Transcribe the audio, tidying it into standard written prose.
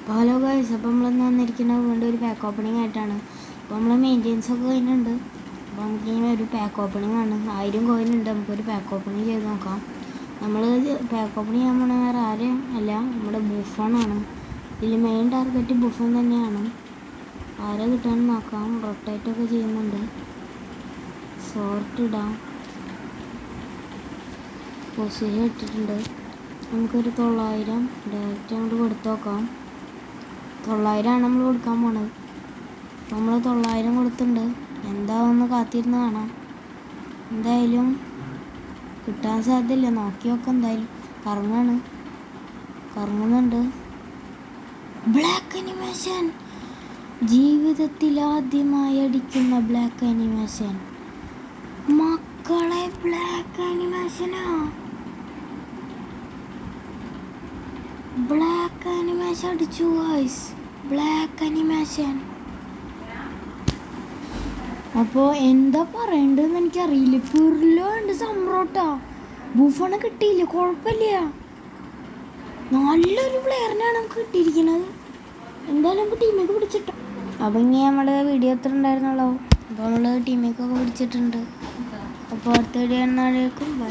Hello guys, അപ്പോൾ നമ്മളിന്ന് വന്നിരിക്കുന്നത് വീണ്ടും ഒരു പാക്ക് ഓപ്പണിംഗ് ആയിട്ടാണ്. അപ്പോൾ നമ്മൾ മെയിൻ്റെനൻസ് ഒക്കെ കഴിഞ്ഞിട്ടുണ്ട്. അപ്പോൾ നമുക്കിങ്ങനെ ഒരു പാക്ക് ഓപ്പണിംഗ് ആണ്. 1000 കോയിൻ ഉണ്ട്. നമുക്കൊരു പാക്ക് ഓപ്പണിംഗ് ചെയ്ത് നോക്കാം. നമ്മൾ പാക്ക് ഓപ്പണിംഗ് ചെയ്യാൻ പോണ വേറെ ആരും അല്ല, നമ്മുടെ ബുഫോണാണ്. ഇതിൽ മെയിൻ ടാർഗറ്റ് ബുഫോൺ തന്നെയാണ്. ആരെ കിട്ടാനും നോക്കാം. റൊട്ടേറ്റൊക്കെ ചെയ്യുന്നുണ്ട്. സോർട്ട് ഇടാം. പൊസിഷൻ ഇട്ടിട്ടുണ്ട്. നമുക്കൊരു 900 ഡയറക്റ്റ് അങ്ങോട്ട് കൊടുത്തു നോക്കാം. 900 നമ്മൾ കൊടുക്കാൻ പോണത്. നമ്മൾ 900 കൊടുത്തിട്ടുണ്ട്. എന്താണെന്ന് കാത്തിരുന്ന് കാണാം. എന്തായാലും കിട്ടാൻ സാധ്യതയില്ല. നോക്കി നോക്കാം. എന്തായാലും കറങ്ങുന്നുണ്ട്. ബ്ലാക്ക് അനിമേഷൻ, ജീവിതത്തിൽ ആദ്യമായി അടിക്കുന്ന ബ്ലാക്ക് അനിമേഷൻ. മക്കളെ, ബ്ലാക്ക് അനിമേഷനാ. ബ്ലാക്ക് അനിമേഷൻ അടിച്ചു ഗൈസ്. Black animation. അപ്പോൾ എന്താ പറയണ്ടെന്ന് എനിക്കറിയില്ല. പിർലോ ഉണ്ട്, സംറോട്ടാ. ബുഫോണെ കിട്ടിയില്ല, കുഴപ്പമില്ല. നല്ലൊരു പ്ലെയറിനാണ് നമുക്ക് കിട്ടിയിരിക്കുന്നത്. എന്തായാലും നമുക്ക് ടീമേക്ക് പിടിച്ചിട്ടു. അപ്പം ഇനി നമ്മുടെ വീഡിയോ എത്ര ഉണ്ടായിരുന്നുള്ളൂ. അപ്പോൾ നമ്മൾ ടീമേക്കൊക്കെ പിടിച്ചിട്ടുണ്ട്. അപ്പോൾ അടുത്ത വീഡിയോ എന്നാലേക്കും.